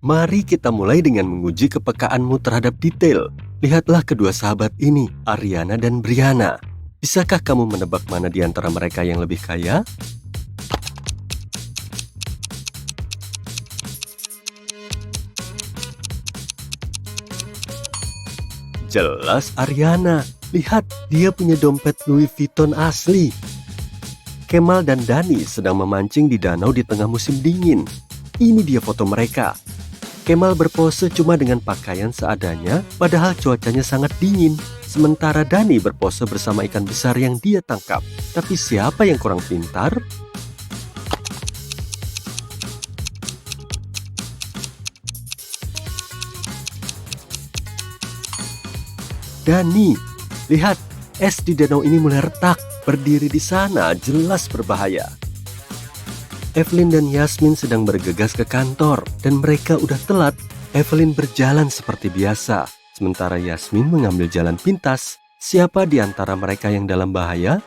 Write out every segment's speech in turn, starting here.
Mari kita mulai dengan menguji kepekaanmu terhadap detail. Lihatlah kedua sahabat ini, Ariana dan Brianna. Bisakah kamu menebak mana di antara mereka yang lebih kaya? Jelas Ariana. Lihat, dia punya dompet Louis Vuitton asli. Kemal dan Dani sedang memancing di danau di tengah musim dingin. Ini dia foto mereka. Kemal berpose cuma dengan pakaian seadanya, padahal cuacanya sangat dingin. Sementara Dani berpose bersama ikan besar yang dia tangkap. Tapi siapa yang kurang pintar? Dani, lihat, es di danau ini mulai retak. Berdiri di sana jelas berbahaya. Evelyn dan Yasmin sedang bergegas ke kantor dan mereka udah telat. Evelyn berjalan seperti biasa, sementara Yasmin mengambil jalan pintas. Siapa di antara mereka yang dalam bahaya?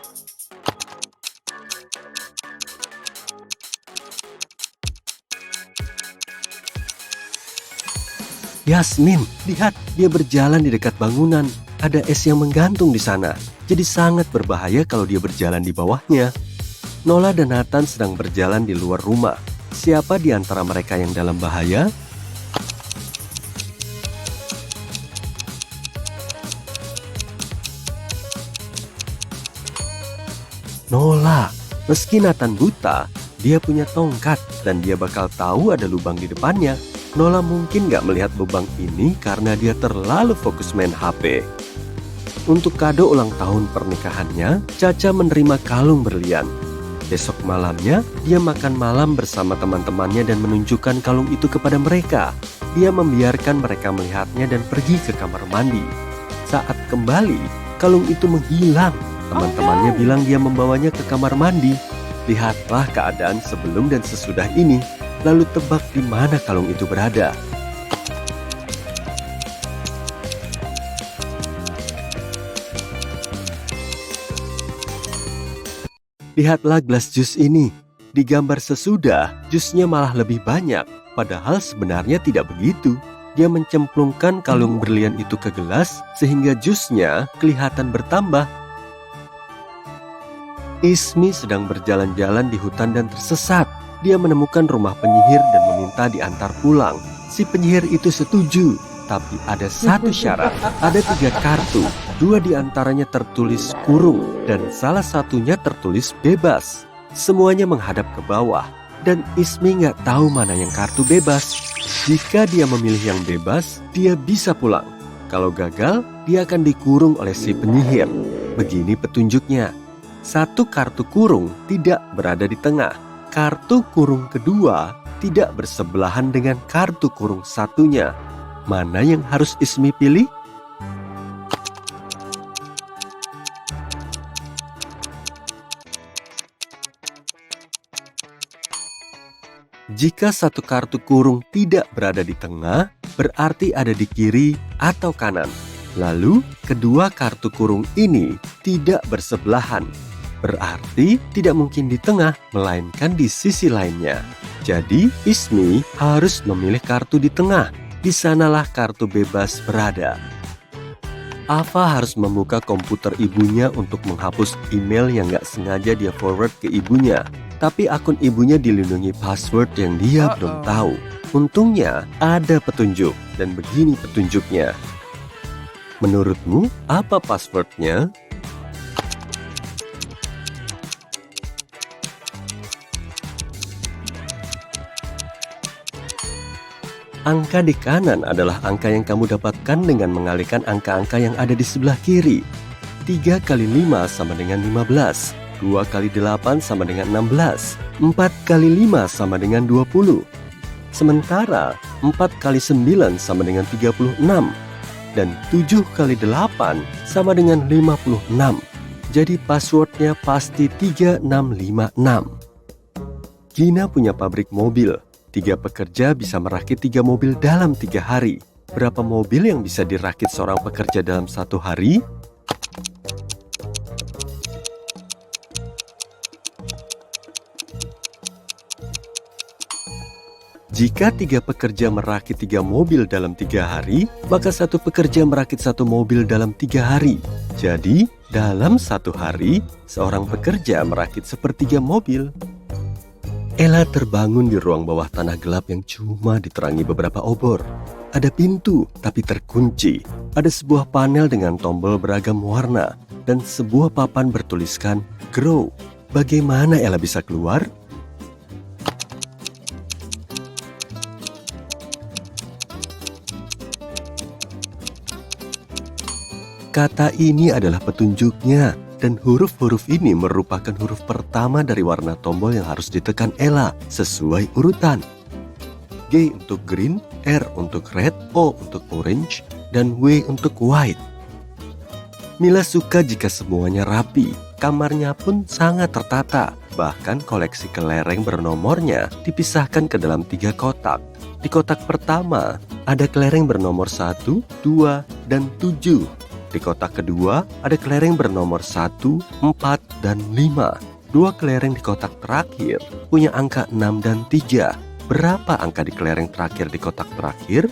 Yasmin, lihat, dia berjalan di dekat bangunan. Ada es yang menggantung di sana, jadi sangat berbahaya kalau dia berjalan di bawahnya. Nola dan Nathan sedang berjalan di luar rumah. Siapa di antara mereka yang dalam bahaya? Nola. Meski Nathan buta, dia punya tongkat dan dia bakal tahu ada lubang di depannya. Nola mungkin gak melihat lubang ini karena dia terlalu fokus main HP. Untuk kado ulang tahun pernikahannya, Caca menerima kalung berlian. Besok malamnya, dia makan malam bersama teman-temannya dan menunjukkan kalung itu kepada mereka. Dia membiarkan mereka melihatnya dan pergi ke kamar mandi. Saat kembali, kalung itu menghilang. Teman-temannya bilang dia membawanya ke kamar mandi. Lihatlah keadaan sebelum dan sesudah ini, lalu tebak di mana kalung itu berada. Lihatlah gelas jus ini. Di gambar sesudah, jusnya malah lebih banyak. Padahal sebenarnya tidak begitu. Dia mencemplungkan kalung berlian itu ke gelas sehingga jusnya kelihatan bertambah. Ismi sedang berjalan-jalan di hutan dan tersesat. Dia menemukan rumah penyihir dan meminta diantar pulang. Si penyihir itu setuju. Tapi ada satu syarat, ada 3 kartu, 2 diantaranya tertulis kurung dan salah satunya tertulis bebas. Semuanya menghadap ke bawah dan Ismi nggak tahu mana yang kartu bebas. Jika dia memilih yang bebas, dia bisa pulang. Kalau gagal, dia akan dikurung oleh si penyihir. Begini petunjuknya. 1 kartu kurung tidak berada di tengah. Kartu kurung kedua tidak bersebelahan dengan kartu kurung satunya. Mana yang harus Ismi pilih? Jika 1 kartu kurung tidak berada di tengah, berarti ada di kiri atau kanan. Lalu, kedua kartu kurung ini tidak bersebelahan. Berarti tidak mungkin di tengah, melainkan di sisi lainnya. Jadi, Ismi harus memilih kartu di tengah. Di sanalah kartu bebas berada. Ava harus membuka komputer ibunya untuk menghapus email yang gak sengaja dia forward ke ibunya. Tapi akun ibunya dilindungi password yang dia belum tahu. Untungnya ada petunjuk, dan begini petunjuknya. Menurutmu, apa passwordnya? Angka di kanan adalah angka yang kamu dapatkan dengan mengalihkan angka-angka yang ada di sebelah kiri. 3 kali 5 sama dengan 15. 2 kali 8 sama dengan 16. 4 kali 5 sama dengan 20. Sementara 4 kali 9 sama dengan 36. Dan 7 kali 8 sama dengan 56. Jadi passwordnya pasti 3656. Gina punya pabrik mobil. 3 pekerja bisa merakit 3 mobil dalam 3 hari. Berapa mobil yang bisa dirakit seorang pekerja dalam 1 hari? Jika 3 pekerja merakit 3 mobil dalam 3 hari, maka 1 pekerja merakit 1 mobil dalam 3 hari. Jadi, dalam 1 hari, seorang pekerja merakit sepertiga mobil. Ella terbangun di ruang bawah tanah gelap yang cuma diterangi beberapa obor. Ada pintu, tapi terkunci. Ada sebuah panel dengan tombol beragam warna, dan sebuah papan bertuliskan Grow. Bagaimana Ella bisa keluar? Kata ini adalah petunjuknya, dan huruf-huruf ini merupakan huruf pertama dari warna tombol yang harus ditekan Ella sesuai urutan. G untuk green, R untuk red, O untuk orange, dan W untuk white. Mila suka jika semuanya rapi, kamarnya pun sangat tertata. Bahkan koleksi kelereng bernomornya dipisahkan ke dalam 3 kotak. Di kotak pertama, ada kelereng bernomor 1, 2, dan 7. Di kotak kedua, ada kelereng bernomor 1, 4, dan 5. 2 kelereng di kotak terakhir punya angka 6 dan 3. Berapa angka di kelereng terakhir di kotak terakhir?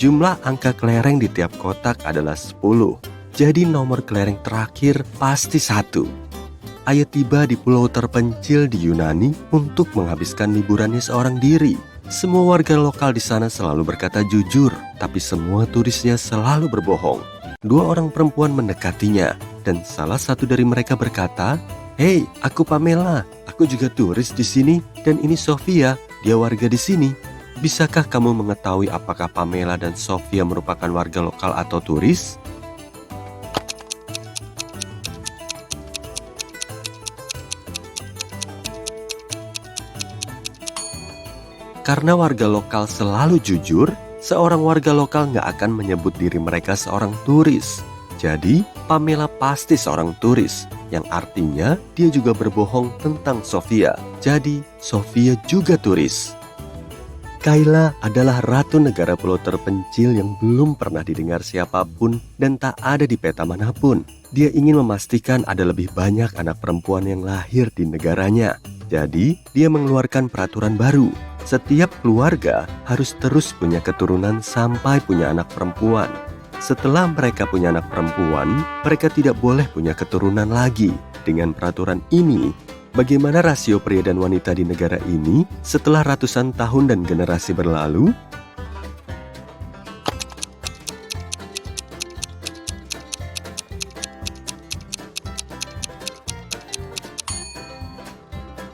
Jumlah angka kelereng di tiap kotak adalah 10. Jadi nomor kelereng terakhir pasti 1. Ayo tiba di pulau terpencil di Yunani untuk menghabiskan liburannya seorang diri. Semua warga lokal di sana selalu berkata jujur, tapi semua turisnya selalu berbohong. 2 orang perempuan mendekatinya, dan salah satu dari mereka berkata, "Hei, aku Pamela. Aku juga turis di sini, dan ini Sofia. Dia warga di sini. Bisakah kamu mengetahui apakah Pamela dan Sofia merupakan warga lokal atau turis?" Karena warga lokal selalu jujur, seorang warga lokal nggak akan menyebut diri mereka seorang turis. Jadi, Pamela pasti seorang turis, yang artinya dia juga berbohong tentang Sofia. Jadi, Sofia juga turis. Kayla adalah ratu negara pulau terpencil yang belum pernah didengar siapapun dan tak ada di peta manapun. Dia ingin memastikan ada lebih banyak anak perempuan yang lahir di negaranya. Jadi, dia mengeluarkan peraturan baru. Setiap keluarga harus terus punya keturunan sampai punya anak perempuan. Setelah mereka punya anak perempuan, mereka tidak boleh punya keturunan lagi. Dengan peraturan ini, bagaimana rasio pria dan wanita di negara ini setelah ratusan tahun dan generasi berlalu?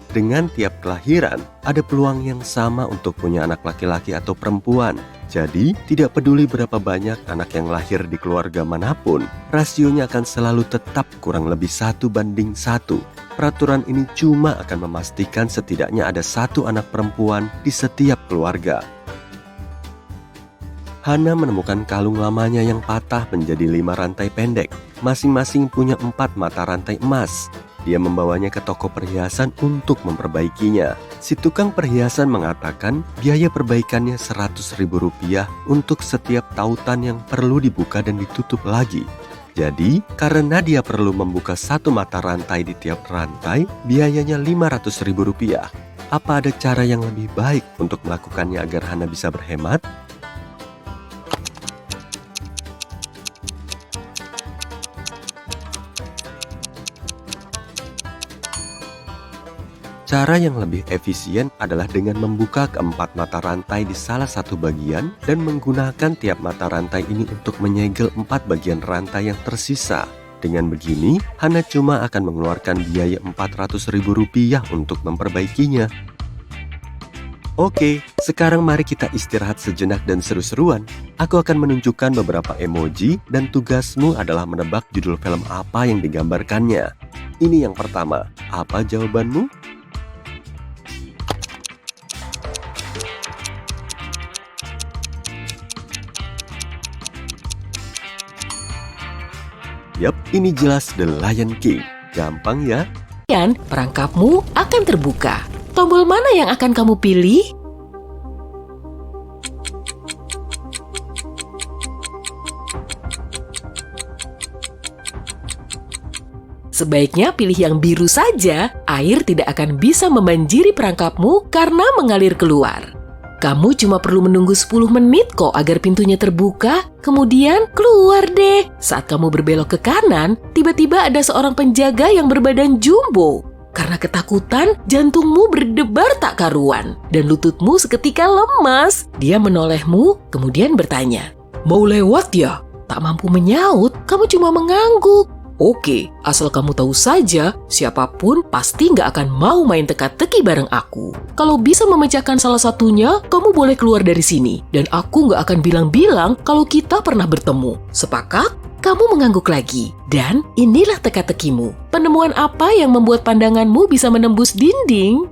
Dengan tiap kelahiran, ada peluang yang sama untuk punya anak laki-laki atau perempuan. Jadi, tidak peduli berapa banyak anak yang lahir di keluarga manapun, rasionya akan selalu tetap kurang lebih 1:1. Peraturan ini cuma akan memastikan setidaknya ada 1 anak perempuan di setiap keluarga. Hana menemukan kalung lamanya yang patah menjadi 5 rantai pendek. Masing-masing punya 4 mata rantai emas. Dia membawanya ke toko perhiasan untuk memperbaikinya. Si tukang perhiasan mengatakan biaya perbaikannya Rp100.000 untuk setiap tautan yang perlu dibuka dan ditutup lagi. Jadi, karena dia perlu membuka 1 mata rantai di tiap rantai, biayanya Rp500.000. Apa ada cara yang lebih baik untuk melakukannya agar Hana bisa berhemat? Cara yang lebih efisien adalah dengan membuka keempat mata rantai di salah satu bagian dan menggunakan tiap mata rantai ini untuk menyegel 4 bagian rantai yang tersisa. Dengan begini, Hana cuma akan mengeluarkan biaya Rp400.000 untuk memperbaikinya. Oke, sekarang mari kita istirahat sejenak dan seru-seruan. Aku akan menunjukkan beberapa emoji dan tugasmu adalah menebak judul film apa yang digambarkannya. Ini yang pertama, apa jawabanmu? Yap, ini jelas The Lion King. Gampang ya? Dan perangkapmu akan terbuka. Tombol mana yang akan kamu pilih? Sebaiknya pilih yang biru saja, air tidak akan bisa membanjiri perangkapmu karena mengalir keluar. Kamu cuma perlu menunggu 10 menit kok agar pintunya terbuka, kemudian keluar deh. Saat kamu berbelok ke kanan, tiba-tiba ada seorang penjaga yang berbadan jumbo. Karena ketakutan, jantungmu berdebar tak karuan, dan lututmu seketika lemas. Dia menolehmu, kemudian bertanya, "Mau lewat ya?" Tak mampu menyaut, kamu cuma mengangguk. "Oke, asal kamu tahu saja, siapapun pasti nggak akan mau main teka-teki bareng aku. Kalau bisa memecahkan salah satunya, kamu boleh keluar dari sini. Dan aku nggak akan bilang-bilang kalau kita pernah bertemu. Sepakat?" Kamu mengangguk lagi. Dan inilah teka-tekimu. Penemuan apa yang membuat pandanganmu bisa menembus dinding?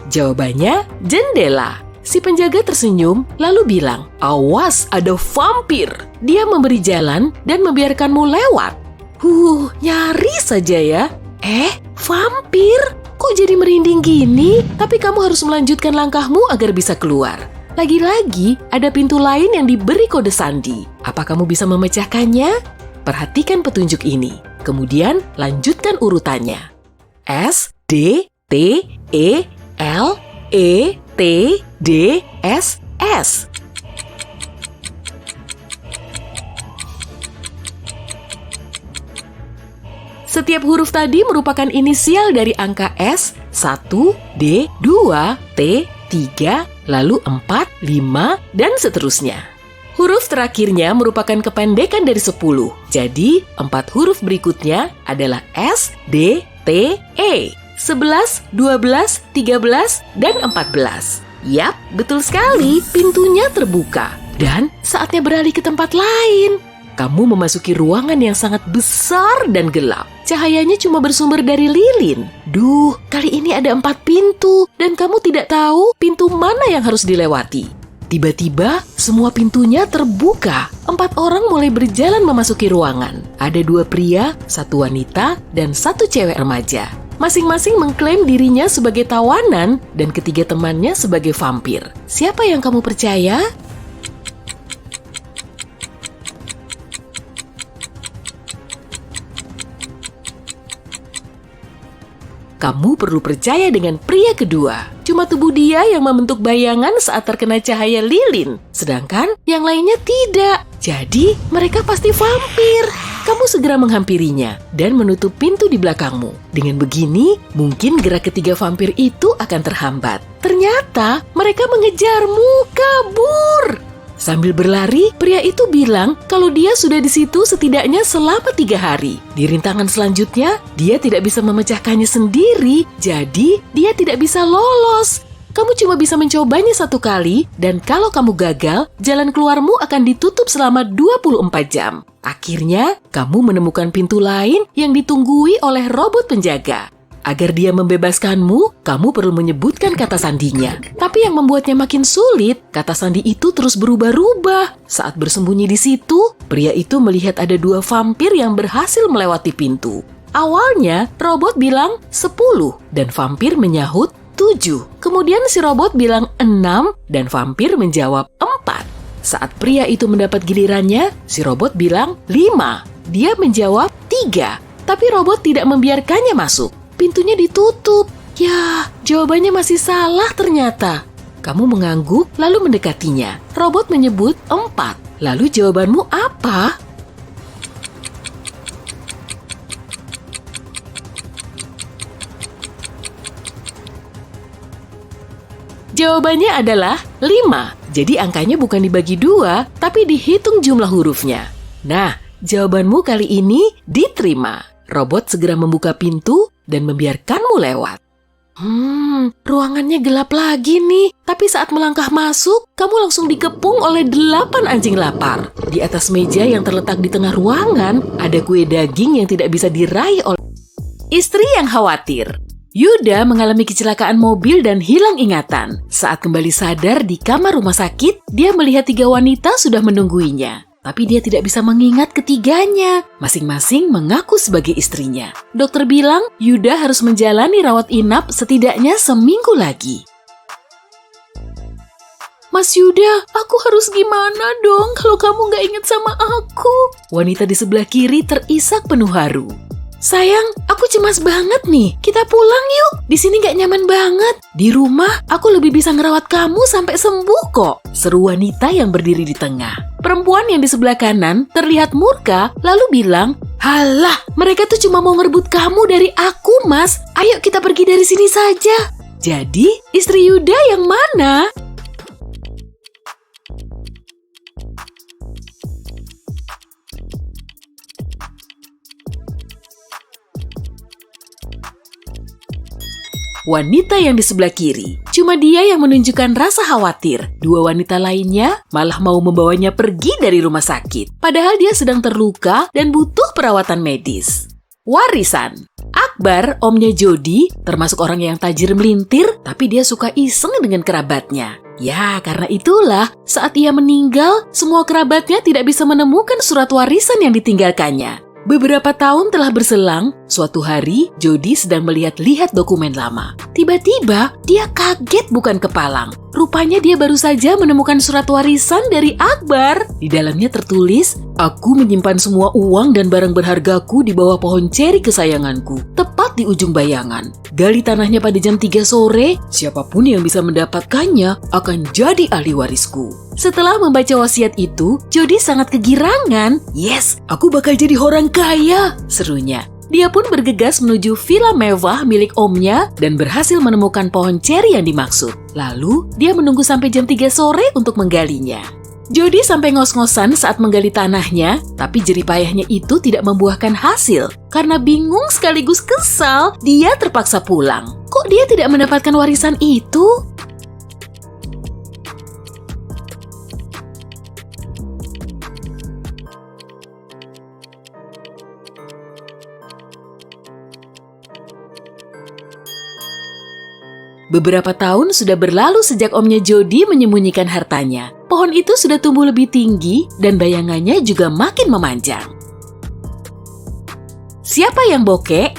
Jawabannya, jendela. Si penjaga tersenyum, lalu bilang, "Awas, ada vampir." Dia memberi jalan dan membiarkanmu lewat. Nyaris saja ya. Vampir? Kok jadi merinding gini? Tapi kamu harus melanjutkan langkahmu agar bisa keluar. Lagi-lagi, ada pintu lain yang diberi kode sandi. Apa kamu bisa memecahkannya? Perhatikan petunjuk ini. Kemudian, lanjutkan urutannya. S, D, T, E, L, E, T, D, S, S. Setiap huruf tadi merupakan inisial dari angka S, 1, D, 2, T, 3, lalu 4, 5, dan seterusnya. Huruf terakhirnya merupakan kependekan dari 10. Jadi, 4 huruf berikutnya adalah S, D, T, E. 11, 12, 13, dan 14. Yap, betul sekali, pintunya terbuka. Dan saatnya beralih ke tempat lain. Kamu memasuki ruangan yang sangat besar dan gelap. Cahayanya cuma bersumber dari lilin. Kali ini ada 4 pintu, dan kamu tidak tahu pintu mana yang harus dilewati. Tiba-tiba, semua pintunya terbuka. 4 orang mulai berjalan memasuki ruangan. Ada 2 pria, 1 wanita, dan 1 cewek remaja. Masing-masing mengklaim dirinya sebagai tawanan dan ketiga temannya sebagai vampir. Siapa yang kamu percaya? Kamu perlu percaya dengan pria kedua. Cuma tubuh dia yang membentuk bayangan saat terkena cahaya lilin, sedangkan yang lainnya tidak. Jadi, mereka pasti vampir. Kamu segera menghampirinya dan menutup pintu di belakangmu. Dengan begini, mungkin gerak ketiga vampir itu akan terhambat. Ternyata, mereka mengejarmu. Kabur! Sambil berlari, pria itu bilang kalau dia sudah di situ setidaknya selama 3 hari. Di rintangan selanjutnya, dia tidak bisa memecahkannya sendiri, jadi dia tidak bisa lolos. Kamu cuma bisa mencobanya 1 kali, dan kalau kamu gagal, jalan keluarmu akan ditutup selama 24 jam. Akhirnya, kamu menemukan pintu lain yang ditunggui oleh robot penjaga. Agar dia membebaskanmu, kamu perlu menyebutkan kata sandinya. Tapi yang membuatnya makin sulit, kata sandi itu terus berubah-ubah. Saat bersembunyi di situ, pria itu melihat ada 2 vampir yang berhasil melewati pintu. Awalnya, robot bilang 10 dan vampir menyahut 7. Kemudian si robot bilang 6 dan vampir menjawab 4. Saat pria itu mendapat gilirannya, si robot bilang 5. Dia menjawab 3, tapi robot tidak membiarkannya masuk. Pintunya ditutup. Ya, jawabannya masih salah ternyata. Kamu mengangguk lalu mendekatinya. Robot menyebut 4. Lalu jawabanmu apa? Jawabannya adalah 5. Jadi angkanya bukan dibagi 2, tapi dihitung jumlah hurufnya. Nah, jawabanmu kali ini diterima. Robot segera membuka pintu dan membiarkanmu lewat. Ruangannya gelap lagi nih. Tapi saat melangkah masuk, kamu langsung dikepung oleh 8 anjing lapar. Di atas meja yang terletak di tengah ruangan, ada kue daging yang tidak bisa diraih oleh istri yang khawatir. Yuda mengalami kecelakaan mobil dan hilang ingatan. Saat kembali sadar di kamar rumah sakit, dia melihat 3 wanita sudah menungguinya. Tapi dia tidak bisa mengingat ketiganya. Masing-masing mengaku sebagai istrinya. Dokter bilang Yuda harus menjalani rawat inap setidaknya seminggu lagi. Mas Yuda, aku harus gimana dong kalau kamu gak inget sama aku? Wanita di sebelah kiri terisak penuh haru. Sayang, aku cemas banget nih. Kita pulang yuk. Di sini gak nyaman banget. Di rumah, aku lebih bisa ngerawat kamu sampai sembuh kok. Seru wanita yang berdiri di tengah. Perempuan yang di sebelah kanan terlihat murka lalu bilang, "Halah, mereka tuh cuma mau ngerebut kamu dari aku, Mas. Ayo kita pergi dari sini saja." Jadi, istri Yuda yang mana? Wanita yang di sebelah kiri, cuma dia yang menunjukkan rasa khawatir. Dua wanita lainnya malah mau membawanya pergi dari rumah sakit. Padahal dia sedang terluka dan butuh perawatan medis. Warisan. Akbar, omnya Jody, termasuk orang yang tajir melintir, tapi dia suka iseng dengan kerabatnya. Ya, karena itulah saat ia meninggal, semua kerabatnya tidak bisa menemukan surat warisan yang ditinggalkannya. Beberapa tahun telah berselang, suatu hari Jody sedang melihat-lihat dokumen lama. Tiba-tiba dia kaget bukan kepalang. Rupanya dia baru saja menemukan surat warisan dari Akbar. Di dalamnya tertulis, "Aku menyimpan semua uang dan barang berhargaku di bawah pohon ceri kesayanganku, tepat di ujung bayangan. Gali tanahnya pada jam 3 sore, siapapun yang bisa mendapatkannya akan jadi ahli warisku." Setelah membaca wasiat itu, Jody sangat kegirangan. "Yes, aku bakal jadi orang kaya," serunya. Dia pun bergegas menuju villa mewah milik omnya dan berhasil menemukan pohon ceri yang dimaksud. Lalu, dia menunggu sampai jam 3 sore untuk menggalinya. Jody sampai ngos-ngosan saat menggali tanahnya, tapi jeripayahnya itu tidak membuahkan hasil. Karena bingung sekaligus kesal, dia terpaksa pulang. Kok dia tidak mendapatkan warisan itu? Beberapa tahun sudah berlalu sejak omnya Jody menyembunyikan hartanya. Pohon itu sudah tumbuh lebih tinggi dan bayangannya juga makin memanjang. Siapa yang bokek?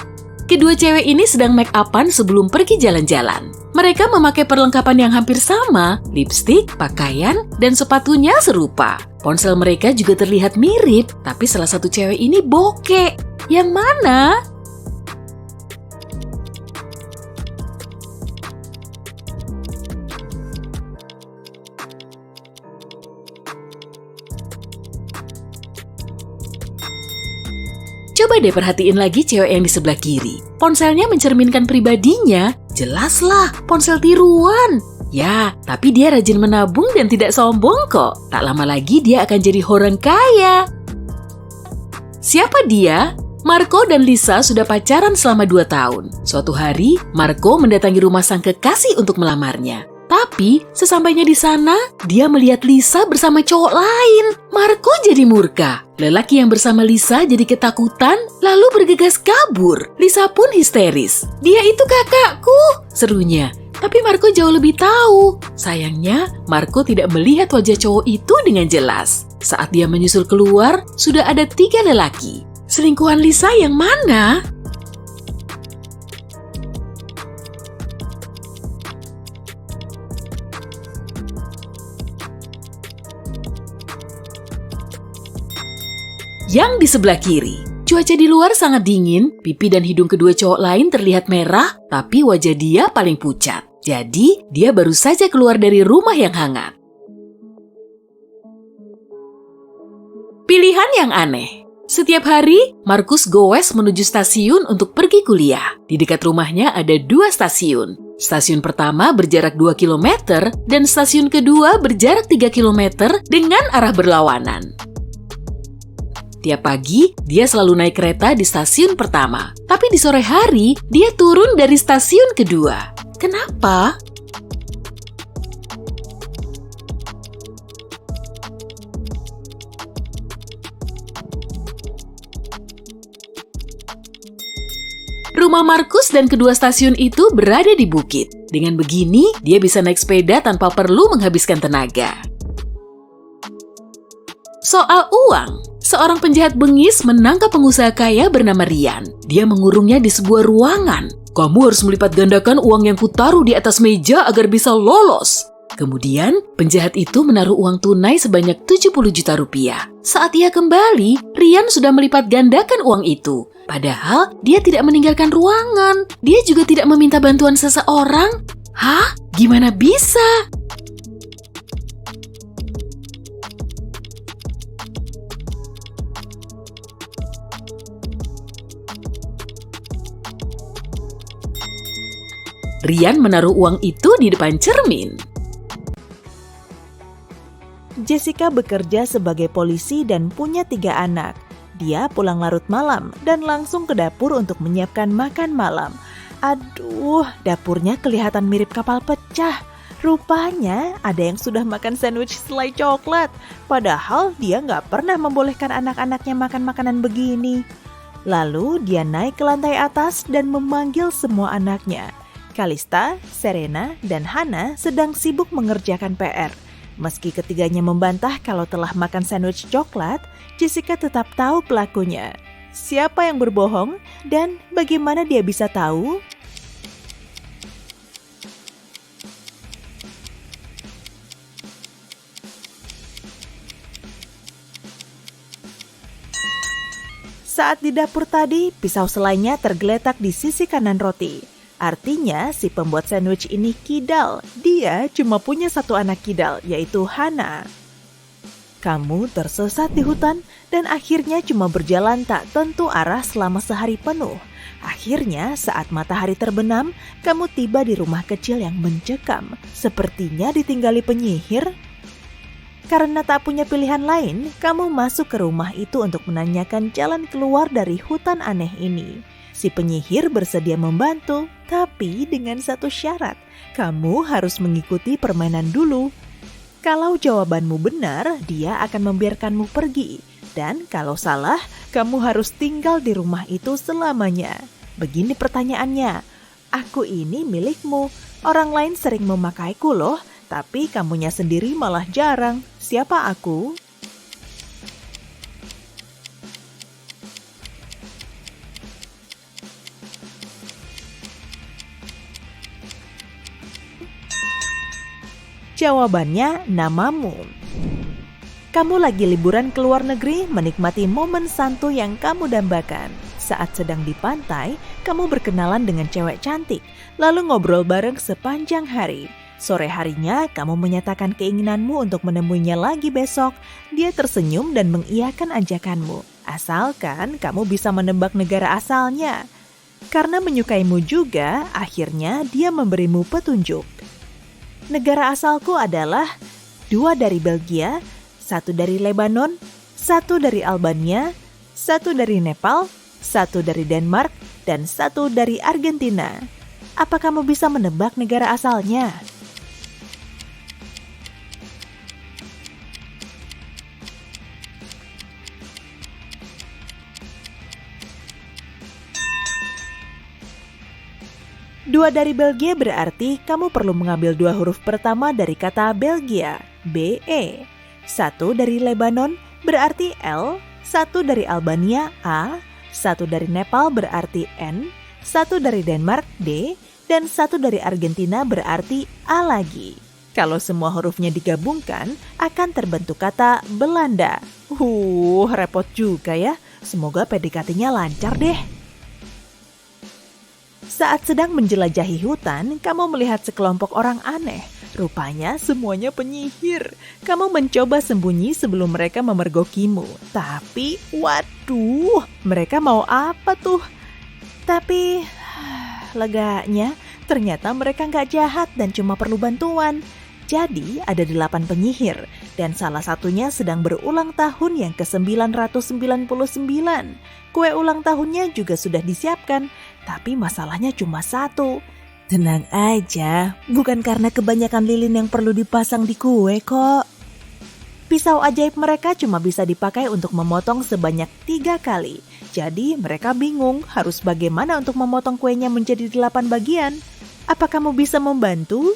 Kedua cewek ini sedang make upan sebelum pergi jalan-jalan. Mereka memakai perlengkapan yang hampir sama, lipstik, pakaian, dan sepatunya serupa. Ponsel mereka juga terlihat mirip, tapi salah satu cewek ini bokek. Yang mana? Coba deh perhatiin lagi cewek yang di sebelah kiri. Ponselnya mencerminkan pribadinya. Jelaslah, ponsel tiruan. Ya, tapi dia rajin menabung dan tidak sombong kok. Tak lama lagi dia akan jadi orang kaya. Siapa dia? Marco dan Lisa sudah pacaran selama 2 tahun. Suatu hari, Marco mendatangi rumah sang kekasih untuk melamarnya. Tapi, sesampainya di sana, dia melihat Lisa bersama cowok lain. Marco jadi murka. Lelaki yang bersama Lisa jadi ketakutan, lalu bergegas kabur. Lisa pun histeris. "Dia itu kakakku," serunya. Tapi Marco jauh lebih tahu. Sayangnya, Marco tidak melihat wajah cowok itu dengan jelas. Saat dia menyusul keluar, sudah ada 3 lelaki. Selingkuhan Lisa yang mana? Yang di sebelah kiri. Cuaca di luar sangat dingin, pipi dan hidung kedua cowok lain terlihat merah, tapi wajah dia paling pucat. Jadi, dia baru saja keluar dari rumah yang hangat. Pilihan yang aneh. Setiap hari, Markus goes menuju stasiun untuk pergi kuliah. Di dekat rumahnya ada 2 stasiun. Stasiun pertama berjarak 2 km dan stasiun kedua berjarak 3 km dengan arah berlawanan. Tiap pagi, dia selalu naik kereta di stasiun pertama. Tapi di sore hari, dia turun dari stasiun kedua. Kenapa? Rumah Markus dan kedua stasiun itu berada di bukit. Dengan begini, dia bisa naik sepeda tanpa perlu menghabiskan tenaga. Soal uang. Seorang penjahat bengis menangkap pengusaha kaya bernama Rian. Dia mengurungnya di sebuah ruangan. "Kamu harus melipat gandakan uang yang kutaruh di atas meja agar bisa lolos." Kemudian, penjahat itu menaruh uang tunai sebanyak 70 juta rupiah. Saat ia kembali, Rian sudah melipat gandakan uang itu. Padahal, dia tidak meninggalkan ruangan. Dia juga tidak meminta bantuan seseorang. Hah? Gimana bisa? Rian menaruh uang itu di depan cermin. Jessica bekerja sebagai polisi dan punya 3 anak. Dia pulang larut malam dan langsung ke dapur untuk menyiapkan makan malam. Aduh, dapurnya kelihatan mirip kapal pecah. Rupanya ada yang sudah makan sandwich selai coklat. Padahal dia nggak pernah membolehkan anak-anaknya makan makanan begini. Lalu dia naik ke lantai atas dan memanggil semua anaknya. Kalista, Serena, dan Hana sedang sibuk mengerjakan PR. Meski ketiganya membantah kalau telah makan sandwich coklat, Jessica tetap tahu pelakunya. Siapa yang berbohong dan bagaimana dia bisa tahu? Saat di dapur tadi, pisau selainya tergeletak di sisi kanan roti. Artinya si pembuat sandwich ini kidal. Dia cuma punya 1 anak kidal, yaitu Hana. Kamu tersesat di hutan dan akhirnya cuma berjalan tak tentu arah selama sehari penuh. Akhirnya saat matahari terbenam, kamu tiba di rumah kecil yang mencekam. Sepertinya ditinggali penyihir. Karena tak punya pilihan lain, kamu masuk ke rumah itu untuk menanyakan jalan keluar dari hutan aneh ini. Si penyihir bersedia membantu, tapi dengan 1 syarat. Kamu harus mengikuti permainan dulu. Kalau jawabanmu benar, dia akan membiarkanmu pergi. Dan kalau salah, kamu harus tinggal di rumah itu selamanya. Begini pertanyaannya, aku ini milikmu. Orang lain sering memakaiku loh, tapi kamunya sendiri malah jarang. Siapa aku? Jawabannya namamu. Kamu lagi liburan ke luar negeri menikmati momen santuy yang kamu dambakan. Saat sedang di pantai, kamu berkenalan dengan cewek cantik, lalu ngobrol bareng sepanjang hari. Sore harinya, kamu menyatakan keinginanmu untuk menemuinya lagi besok. Dia tersenyum dan mengiyakan ajakanmu. Asalkan kamu bisa menebak negara asalnya. Karena menyukaimu juga, akhirnya dia memberimu petunjuk. Negara asalku adalah 2 dari Belgia, 1 dari Lebanon, 1 dari Albania, 1 dari Nepal, 1 dari Denmark, dan 1 dari Argentina. Apa kamu bisa menebak negara asalnya? Dua dari Belgia berarti kamu perlu mengambil 2 huruf pertama dari kata Belgia, B-E. 1 dari Lebanon berarti L, 1 dari Albania, A, 1 dari Nepal berarti N, 1 dari Denmark, D, dan 1 dari Argentina berarti A lagi. Kalau semua hurufnya digabungkan, akan terbentuk kata Belanda. Repot juga ya. Semoga PDKT-nya lancar deh. Saat sedang menjelajahi hutan, kamu melihat sekelompok orang aneh. Rupanya semuanya penyihir. Kamu mencoba sembunyi sebelum mereka memergokimu. Tapi, waduh, mereka mau apa tuh? Tapi, leganya, ternyata mereka nggak jahat dan cuma perlu bantuan. Jadi, ada 8 penyihir, dan salah satunya sedang berulang tahun yang ke-999. Kue ulang tahunnya juga sudah disiapkan, tapi masalahnya cuma 1. Tenang aja, bukan karena kebanyakan lilin yang perlu dipasang di kue kok. Pisau ajaib mereka cuma bisa dipakai untuk memotong sebanyak 3 kali. Jadi mereka bingung harus bagaimana untuk memotong kuenya menjadi 8 bagian. Apa kamu bisa membantu?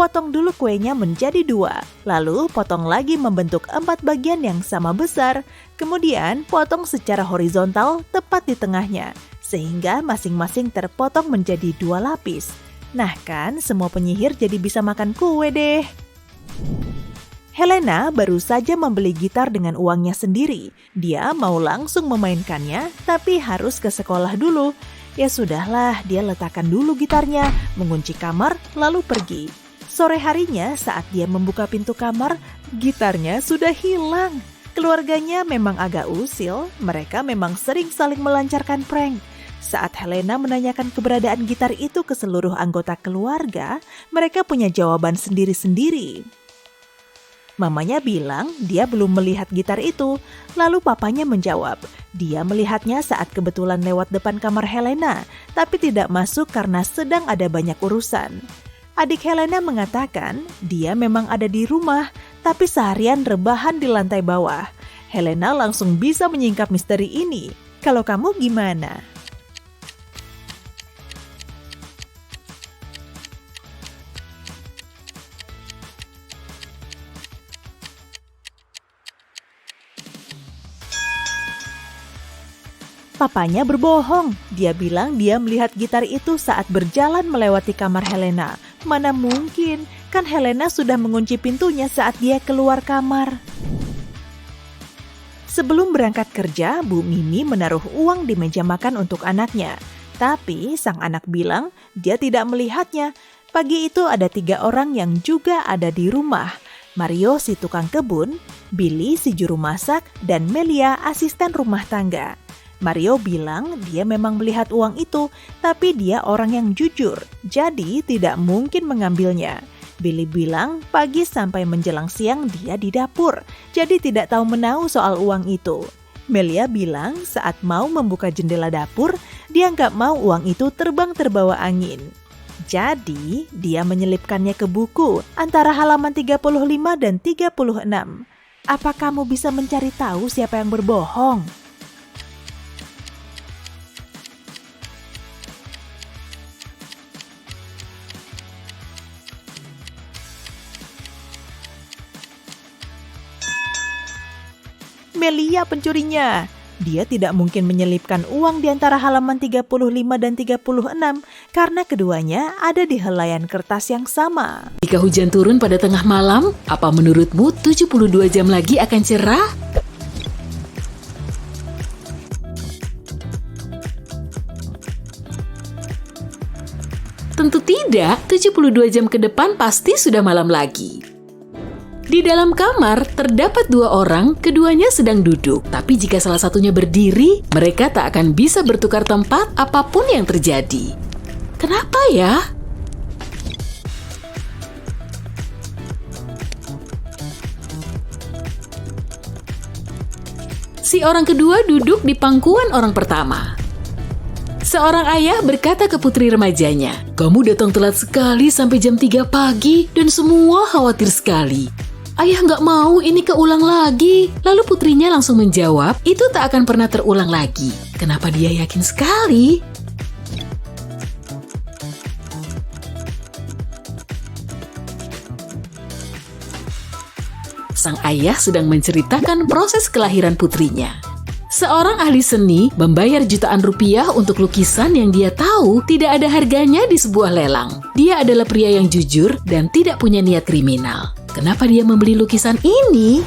potong dulu kuenya menjadi 2, lalu potong lagi membentuk 4 bagian yang sama besar, kemudian potong secara horizontal tepat di tengahnya, sehingga masing-masing terpotong menjadi 2 lapis. Nah kan, semua penyihir jadi bisa makan kue deh. Helena baru saja membeli gitar dengan uangnya sendiri. Dia mau langsung memainkannya, tapi harus ke sekolah dulu. Ya sudahlah, dia letakkan dulu gitarnya, mengunci kamar, lalu pergi. Sore harinya saat dia membuka pintu kamar, gitarnya sudah hilang. Keluarganya memang agak usil, mereka memang sering saling melancarkan prank. Saat Helena menanyakan keberadaan gitar itu ke seluruh anggota keluarga, mereka punya jawaban sendiri-sendiri. Mamanya bilang dia belum melihat gitar itu, lalu papanya menjawab, dia melihatnya saat kebetulan lewat depan kamar Helena, tapi tidak masuk karena sedang ada banyak urusan. Adik Helena mengatakan dia memang ada di rumah, tapi seharian rebahan di lantai bawah. Helena langsung bisa menyingkap misteri ini. Kalau kamu gimana? Papanya berbohong. Dia bilang dia melihat gitar itu saat berjalan melewati kamar Helena. Mana mungkin, kan Helena sudah mengunci pintunya saat dia keluar kamar. Sebelum berangkat kerja, Bu Mimi menaruh uang di meja makan untuk anaknya. Tapi sang anak bilang dia tidak melihatnya. Pagi itu ada 3 orang yang juga ada di rumah. Mario si tukang kebun, Billy si juru masak, dan Melia asisten rumah tangga. Mario bilang dia memang melihat uang itu, tapi dia orang yang jujur, jadi tidak mungkin mengambilnya. Billy bilang pagi sampai menjelang siang dia di dapur, jadi tidak tahu menahu soal uang itu. Melia bilang saat mau membuka jendela dapur, dia nggak mau uang itu terbang terbawa angin. Jadi, dia menyelipkannya ke buku antara halaman 35 dan 36. Apa kamu bisa mencari tahu siapa yang berbohong? Melia pencurinya. Dia tidak mungkin menyelipkan uang di antara halaman 35 dan 36 karena keduanya ada di helaian kertas yang sama. Jika hujan turun pada tengah malam, apa menurutmu 72 jam lagi akan cerah? Tentu tidak, 72 jam ke depan pasti sudah malam lagi. Di dalam kamar, terdapat 2 orang, keduanya sedang duduk. Tapi jika salah satunya berdiri, mereka tak akan bisa bertukar tempat apapun yang terjadi. Kenapa ya? Si orang kedua duduk di pangkuan orang pertama. Seorang ayah berkata ke putri remajanya, "Kamu datang telat sekali sampai jam 3 pagi dan semua khawatir sekali." Ayah nggak mau ini keulang lagi. Lalu putrinya langsung menjawab, itu tak akan pernah terulang lagi. Kenapa dia yakin sekali? Sang ayah sedang menceritakan proses kelahiran putrinya. Seorang ahli seni membayar jutaan rupiah untuk lukisan yang dia tahu tidak ada harganya di sebuah lelang. Dia adalah pria yang jujur dan tidak punya niat kriminal. Kenapa dia membeli lukisan ini?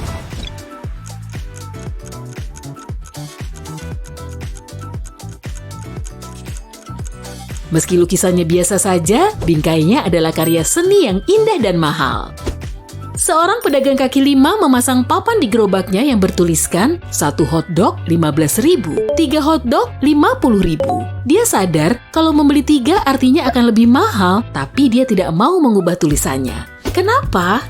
Meski lukisannya biasa saja, bingkainya adalah karya seni yang indah dan mahal. Seorang pedagang kaki lima memasang papan di gerobaknya yang bertuliskan 1 hotdog 15.000, 3 hotdog 50.000. Dia sadar kalau membeli 3 artinya akan lebih mahal, tapi dia tidak mau mengubah tulisannya. Kenapa?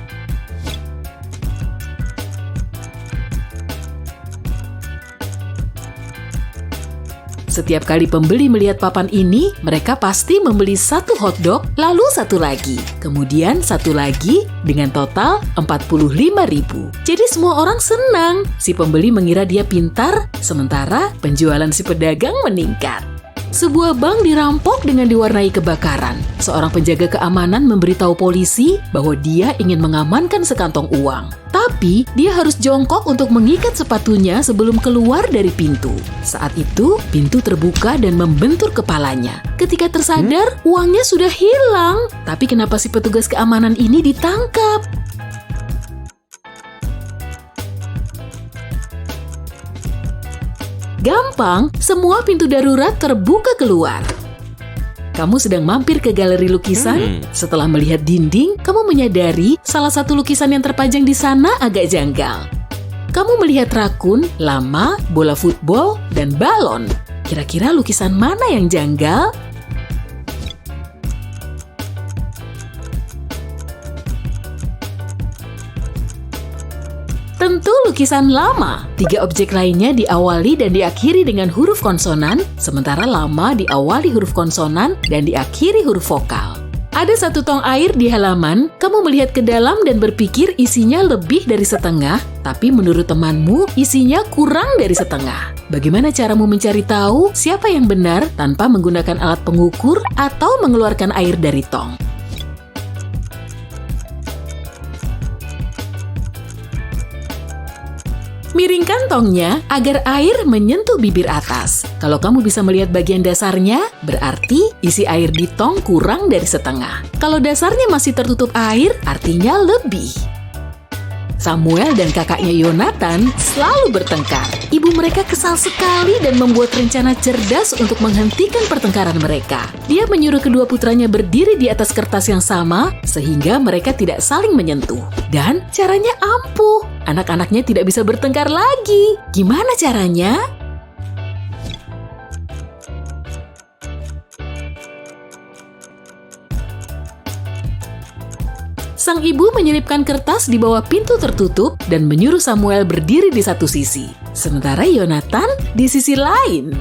Setiap kali pembeli melihat papan ini, mereka pasti membeli 1 hotdog, lalu 1 lagi. Kemudian 1 lagi dengan total 45.000. Jadi semua orang senang. Si pembeli mengira dia pintar, sementara penjualan si pedagang meningkat. Sebuah bank dirampok dengan diwarnai kebakaran. Seorang penjaga keamanan memberitahu polisi bahwa dia ingin mengamankan sekantong uang. Tapi, dia harus jongkok untuk mengikat sepatunya sebelum keluar dari pintu. Saat itu, pintu terbuka dan membentur kepalanya. Ketika tersadar, uangnya sudah hilang. Tapi kenapa si petugas keamanan ini ditangkap? Gampang, semua pintu darurat terbuka keluar. Kamu sedang mampir ke galeri lukisan? Setelah melihat dinding, kamu menyadari salah satu lukisan yang terpajang di sana agak janggal. Kamu melihat rakun, lama, bola football, dan balon. Kira-kira lukisan mana yang janggal? Tentu lukisan lama. 3 objek lainnya diawali dan diakhiri dengan huruf konsonan, sementara lama diawali huruf konsonan dan diakhiri huruf vokal. Ada 1 tong air di halaman, kamu melihat ke dalam dan berpikir isinya lebih dari setengah, tapi menurut temanmu isinya kurang dari setengah. Bagaimana caramu mencari tahu siapa yang benar tanpa menggunakan alat pengukur atau mengeluarkan air dari tong? Miringkan tongnya agar air menyentuh bibir atas. Kalau kamu bisa melihat bagian dasarnya, berarti isi air di tong kurang dari setengah. Kalau dasarnya masih tertutup air, artinya lebih. Samuel dan kakaknya Yonatan selalu bertengkar. Ibu mereka kesal sekali dan membuat rencana cerdas untuk menghentikan pertengkaran mereka. Dia menyuruh kedua putranya berdiri di atas kertas yang sama sehingga mereka tidak saling menyentuh. Dan caranya ampuh. Anak-anaknya tidak bisa bertengkar lagi. Gimana caranya? Sang ibu menyelipkan kertas di bawah pintu tertutup dan menyuruh Samuel berdiri di satu sisi. Sementara Yonatan di sisi lain.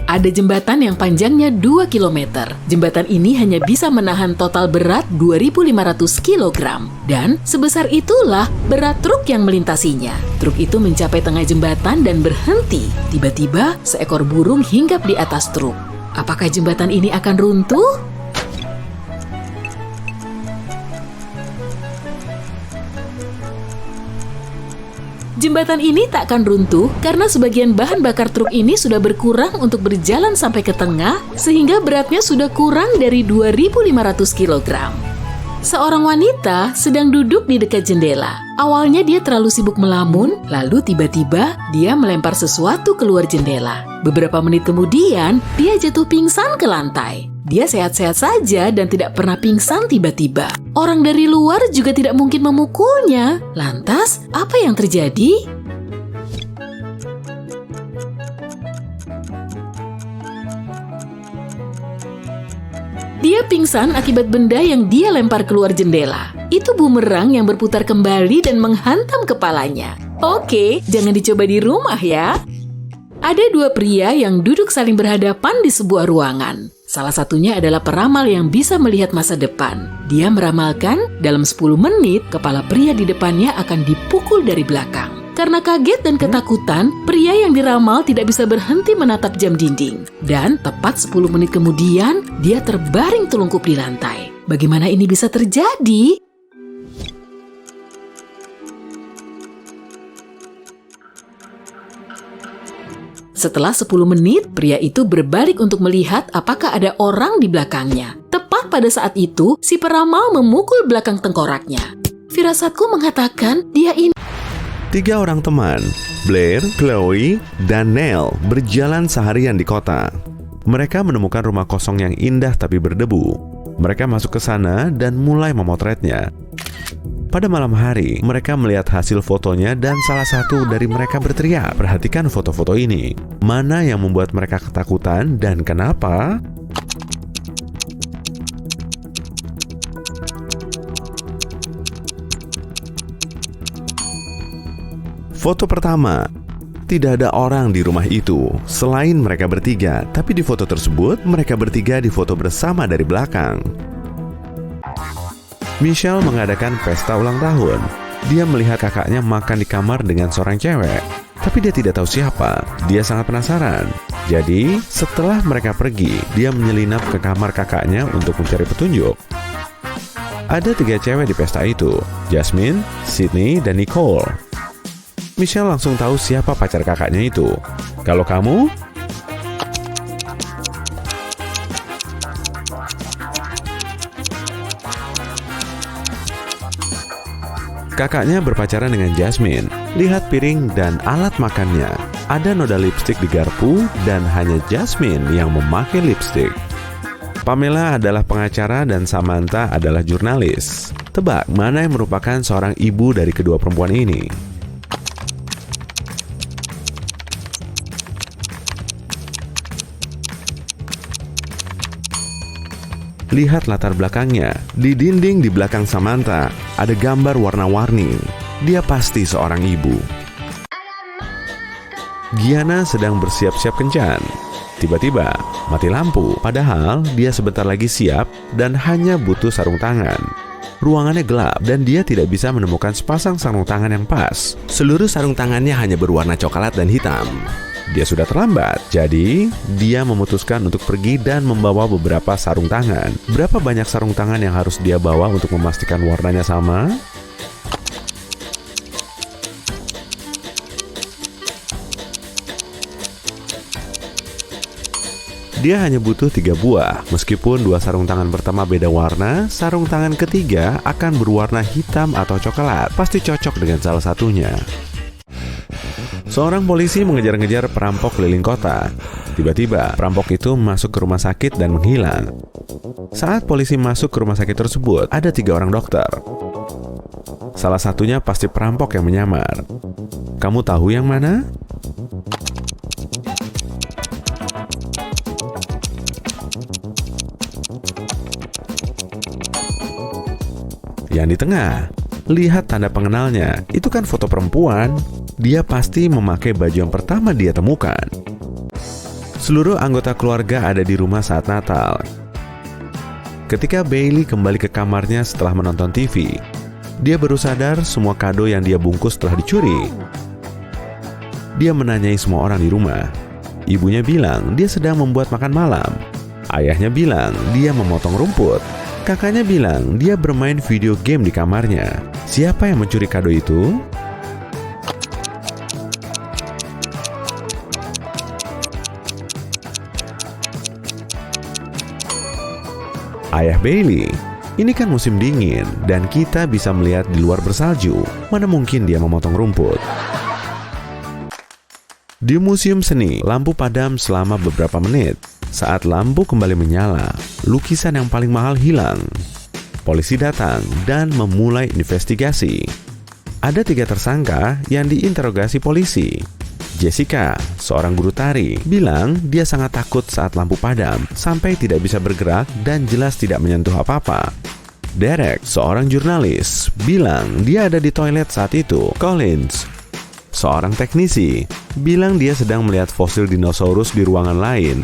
Ada jembatan yang panjangnya 2 km. Jembatan ini hanya bisa menahan total berat 2.500 kg. Dan sebesar itulah berat truk yang melintasinya. Truk itu mencapai tengah jembatan dan berhenti. Tiba-tiba seekor burung hinggap di atas truk. Apakah jembatan ini akan runtuh? Jembatan ini tak akan runtuh karena sebagian bahan bakar truk ini sudah berkurang untuk berjalan sampai ke tengah sehingga beratnya sudah kurang dari 2.500 kg. Seorang wanita sedang duduk di dekat jendela. Awalnya dia terlalu sibuk melamun, lalu tiba-tiba dia melempar sesuatu keluar jendela. Beberapa menit kemudian, dia jatuh pingsan ke lantai. Dia sehat-sehat saja dan tidak pernah pingsan tiba-tiba. Orang dari luar juga tidak mungkin memukulnya. Lantas, apa yang terjadi? Dia pingsan akibat benda yang dia lempar keluar jendela. Itu bumerang yang berputar kembali dan menghantam kepalanya. Oke, jangan dicoba di rumah ya. Ada 2 pria yang duduk saling berhadapan di sebuah ruangan. Salah satunya adalah peramal yang bisa melihat masa depan. Dia meramalkan dalam 10 menit kepala pria di depannya akan dipukul dari belakang. Karena kaget dan ketakutan, pria yang diramal tidak bisa berhenti menatap jam dinding. Dan tepat 10 menit kemudian, dia terbaring telungkup di lantai. Bagaimana ini bisa terjadi? Setelah 10 menit, pria itu berbalik untuk melihat apakah ada orang di belakangnya. Tepat pada saat itu, si peramal memukul belakang tengkoraknya. Firasatku mengatakan dia ini. 3 orang teman, Blair, Chloe, dan Neil berjalan seharian di kota. Mereka menemukan rumah kosong yang indah tapi berdebu. Mereka masuk ke sana dan mulai memotretnya. Pada malam hari, mereka melihat hasil fotonya dan salah satu dari mereka berteriak, "Perhatikan foto-foto ini. Mana yang membuat mereka ketakutan dan kenapa?" Foto pertama. Tidak ada orang di rumah itu selain mereka bertiga, tapi di foto tersebut mereka bertiga difoto bersama dari belakang. Michelle mengadakan pesta ulang tahun. Dia melihat kakaknya makan di kamar dengan seorang cewek. tapi dia tidak tahu siapa. Dia sangat penasaran. Jadi, setelah mereka pergi, dia menyelinap ke kamar kakaknya untuk mencari petunjuk. Ada 3 cewek di pesta itu, Jasmine, Sydney, dan Nicole. Michelle langsung tahu siapa pacar kakaknya itu. Kalau kamu? Kakaknya berpacaran dengan Jasmine. Lihat piring dan alat makannya. Ada noda lipstik di garpu dan hanya Jasmine yang memakai lipstik. Pamela adalah pengacara dan Samantha adalah jurnalis. Tebak mana yang merupakan seorang ibu dari kedua perempuan ini? Lihat latar belakangnya. Di dinding di belakang Samantha ada gambar warna-warni. Dia pasti seorang ibu. Gianna sedang bersiap-siap kencan. Tiba-tiba mati lampu, padahal dia sebentar lagi siap dan hanya butuh sarung tangan. Ruangannya gelap dan dia tidak bisa menemukan sepasang sarung tangan yang pas. Seluruh sarung tangannya hanya berwarna coklat dan hitam. Dia sudah terlambat, jadi dia memutuskan untuk pergi dan membawa beberapa sarung tangan. Berapa banyak sarung tangan yang harus dia bawa untuk memastikan warnanya sama? Dia hanya butuh 3 buah. Meskipun 2 sarung tangan pertama beda warna, sarung tangan ketiga akan berwarna hitam atau coklat. Pasti cocok dengan salah satunya. Seorang polisi mengejar-ngejar perampok keliling kota. Tiba-tiba, perampok itu masuk ke rumah sakit dan menghilang. Saat polisi masuk ke rumah sakit tersebut, ada 3 orang dokter. Salah satunya pasti perampok yang menyamar. Kamu tahu yang mana? Yang di tengah. Lihat tanda pengenalnya. Itu kan foto perempuan. Dia pasti memakai baju yang pertama dia temukan. Seluruh anggota keluarga ada di rumah saat Natal. Ketika Bailey kembali ke kamarnya setelah menonton TV, dia baru sadar semua kado yang dia bungkus telah dicuri. Dia menanyai semua orang di rumah. Ibunya bilang dia sedang membuat makan malam. Ayahnya bilang dia memotong rumput. Kakaknya bilang dia bermain video game di kamarnya. Siapa yang mencuri kado itu? Ayah Bailey. Ini kan musim dingin dan kita bisa melihat di luar bersalju. Mana mungkin dia memotong rumput? Di museum seni, lampu padam selama beberapa menit. Saat lampu kembali menyala, lukisan yang paling mahal hilang. Polisi datang dan memulai investigasi. Ada 3 tersangka yang diinterogasi polisi. Jessica, seorang guru tari, bilang dia sangat takut saat lampu padam sampai tidak bisa bergerak dan jelas tidak menyentuh apa-apa. Derek, seorang jurnalis, bilang dia ada di toilet saat itu. Collins, seorang teknisi, bilang dia sedang melihat fosil dinosaurus di ruangan lain.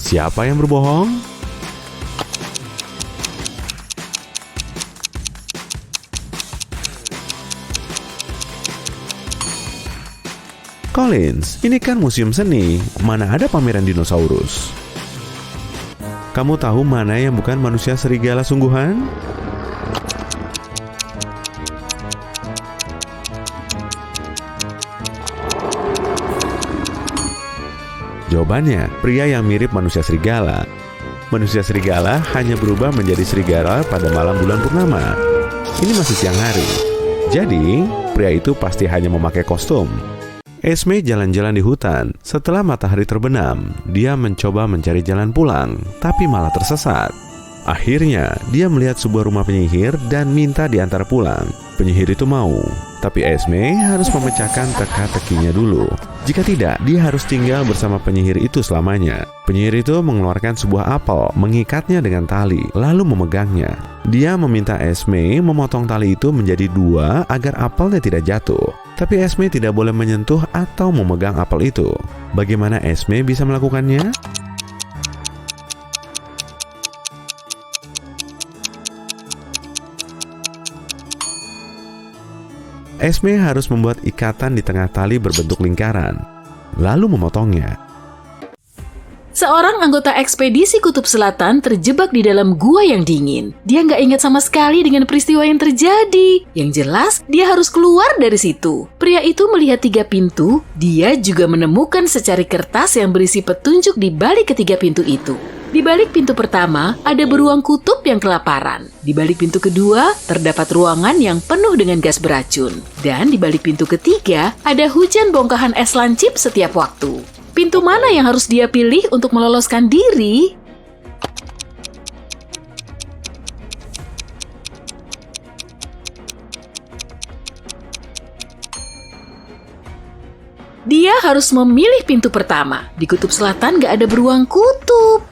Siapa yang berbohong? Collins, ini kan museum seni, mana ada pameran dinosaurus? Kamu tahu mana yang bukan manusia serigala sungguhan? Jawabannya, pria yang mirip manusia serigala. Manusia serigala hanya berubah menjadi serigala pada malam bulan purnama. Ini masih siang hari. Jadi, pria itu pasti hanya memakai kostum. Esme jalan-jalan di hutan. Setelah matahari terbenam, dia mencoba mencari jalan pulang, tapi malah tersesat. Akhirnya, dia melihat sebuah rumah penyihir dan minta diantar pulang. Penyihir itu mau, tapi Esme harus memecahkan teka-tekinya dulu. Jika tidak, dia harus tinggal bersama penyihir itu selamanya. Penyihir itu mengeluarkan sebuah apel, mengikatnya dengan tali, lalu memegangnya. Dia meminta Esme memotong tali itu menjadi 2 agar apelnya tidak jatuh. Tapi Esme tidak boleh menyentuh atau memegang apel itu. Bagaimana Esme bisa melakukannya? Esme harus membuat ikatan di tengah tali berbentuk lingkaran, lalu memotongnya. Seorang anggota ekspedisi Kutub Selatan terjebak di dalam gua yang dingin. Dia nggak ingat sama sekali dengan peristiwa yang terjadi. Yang jelas, dia harus keluar dari situ. Pria itu melihat 3 pintu. Dia juga menemukan secari kertas yang berisi petunjuk di balik ketiga pintu itu. Di balik pintu pertama, ada beruang kutub yang kelaparan. Di balik pintu kedua, terdapat ruangan yang penuh dengan gas beracun. Dan di balik pintu ketiga, ada hujan bongkahan es lancip setiap waktu. Pintu mana yang harus dia pilih untuk meloloskan diri? Dia harus memilih pintu pertama. Di Kutub Selatan gak ada beruang kutub.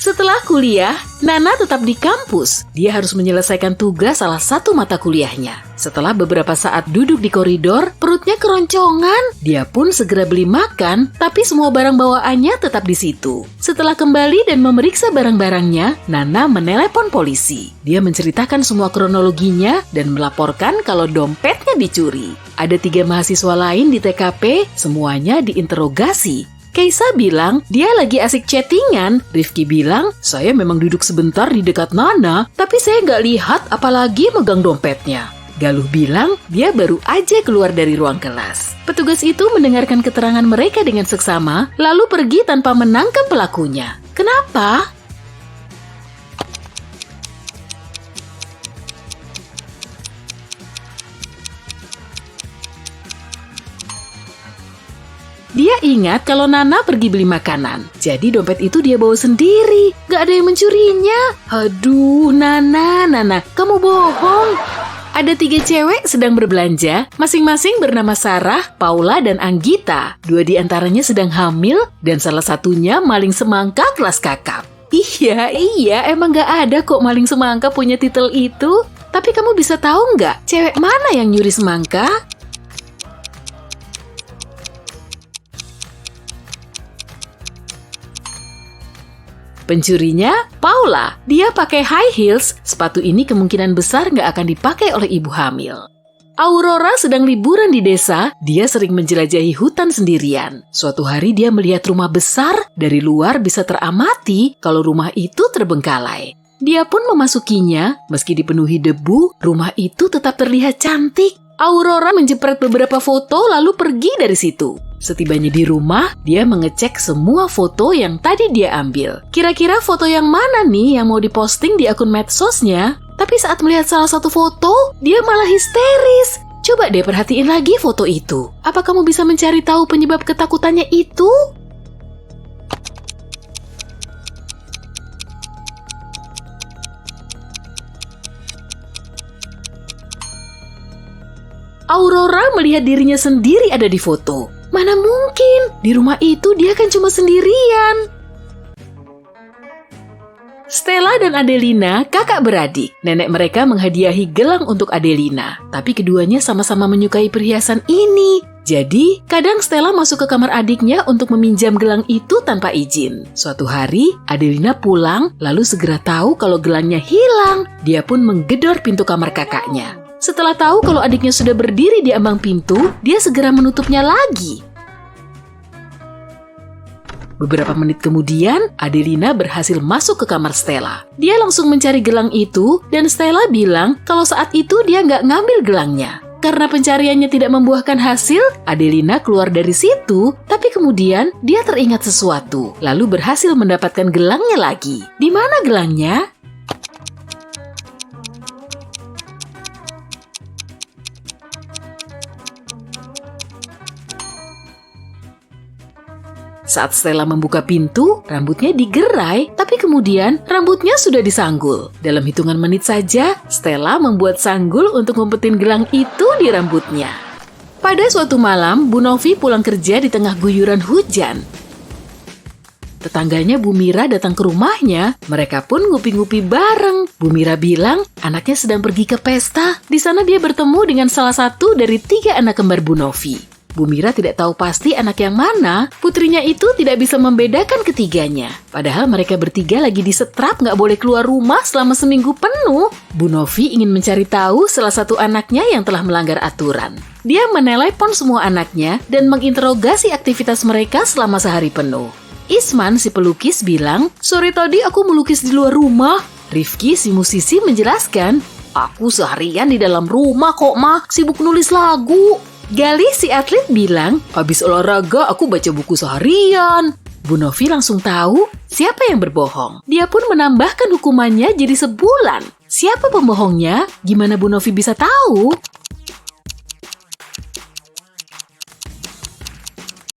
Setelah kuliah, Nana tetap di kampus. Dia harus menyelesaikan tugas salah satu mata kuliahnya. Setelah beberapa saat duduk di koridor, perutnya keroncongan. Dia pun segera beli makan, tapi semua barang bawaannya tetap di situ. Setelah kembali dan memeriksa barang-barangnya, Nana menelepon polisi. Dia menceritakan semua kronologinya dan melaporkan kalau dompetnya dicuri. Ada 3 mahasiswa lain di TKP, semuanya diinterogasi. Keisa bilang dia lagi asik chattingan. Rifki bilang, saya memang duduk sebentar di dekat Nana, tapi saya nggak lihat apalagi megang dompetnya. Galuh bilang dia baru aja keluar dari ruang kelas. Petugas itu mendengarkan keterangan mereka dengan seksama, lalu pergi tanpa menangkap pelakunya. Kenapa? Dia ingat kalau Nana pergi beli makanan. Jadi dompet itu dia bawa sendiri. Gak ada yang mencurinya. Aduh, Nana, kamu bohong. Ada 3 cewek sedang berbelanja, masing-masing bernama Sarah, Paula, dan Anggita. 2 di antaranya sedang hamil, dan salah satunya maling semangka kelas kakap. Iya, emang gak ada kok maling semangka punya titel itu. Tapi kamu bisa tahu nggak, cewek mana yang nyuri semangka? Pencurinya, Paula. Dia pakai high heels, sepatu ini kemungkinan besar nggak akan dipakai oleh ibu hamil. Aurora sedang liburan di desa, dia sering menjelajahi hutan sendirian. Suatu hari dia melihat rumah besar, dari luar bisa teramati kalau rumah itu terbengkalai. Dia pun memasukinya, meski dipenuhi debu, rumah itu tetap terlihat cantik. Aurora menjepret beberapa foto lalu pergi dari situ. Setibanya di rumah, dia mengecek semua foto yang tadi dia ambil. Kira-kira foto yang mana nih yang mau diposting di akun medsosnya? Tapi saat melihat salah satu foto, dia malah histeris. Coba deh perhatiin lagi foto itu. Apa kamu bisa mencari tahu penyebab ketakutannya itu? Aurora melihat dirinya sendiri ada di foto. Mana mungkin? Di rumah itu dia kan cuma sendirian. Stella dan Adelina kakak beradik. Nenek mereka menghadiahi gelang untuk Adelina. Tapi keduanya sama-sama menyukai perhiasan ini. Jadi, kadang Stella masuk ke kamar adiknya untuk meminjam gelang itu tanpa izin. Suatu hari, Adelina pulang lalu segera tahu kalau gelangnya hilang. Dia pun menggedor pintu kamar kakaknya. Setelah tahu kalau adiknya sudah berdiri di ambang pintu, dia segera menutupnya lagi. Beberapa menit kemudian, Adelina berhasil masuk ke kamar Stella. Dia langsung mencari gelang itu, dan Stella bilang kalau saat itu dia nggak ngambil gelangnya. Karena pencariannya tidak membuahkan hasil, Adelina keluar dari situ, tapi kemudian dia teringat sesuatu, lalu berhasil mendapatkan gelangnya lagi. Di mana gelangnya? Saat Stella membuka pintu, rambutnya digerai, tapi kemudian rambutnya sudah disanggul. Dalam hitungan menit saja, Stella membuat sanggul untuk ngumpetin gelang itu di rambutnya. Pada suatu malam, Bu Novi pulang kerja di tengah guyuran hujan. Tetangganya Bu Mira datang ke rumahnya, mereka pun ngupi-ngupi bareng. Bu Mira bilang anaknya sedang pergi ke pesta. Di sana dia bertemu dengan salah satu dari 3 anak kembar Bu Novi. Bu Mira tidak tahu pasti anak yang mana. Putrinya itu tidak bisa membedakan ketiganya. Padahal mereka bertiga lagi disetrap nggak boleh keluar rumah selama seminggu penuh. Bu Novi ingin mencari tahu salah satu anaknya yang telah melanggar aturan. Dia menelepon semua anaknya dan menginterogasi aktivitas mereka selama sehari penuh. Isman si pelukis bilang, "Sore tadi aku melukis di luar rumah." Rifki si musisi menjelaskan, "Aku seharian di dalam rumah kok, Ma, sibuk nulis lagu." Gali si atlet bilang, "Habis olahraga aku baca buku seharian." Bu Novi langsung tahu siapa yang berbohong. Dia pun menambahkan hukumannya jadi sebulan. Siapa pembohongnya? Gimana Bu Novi bisa tahu?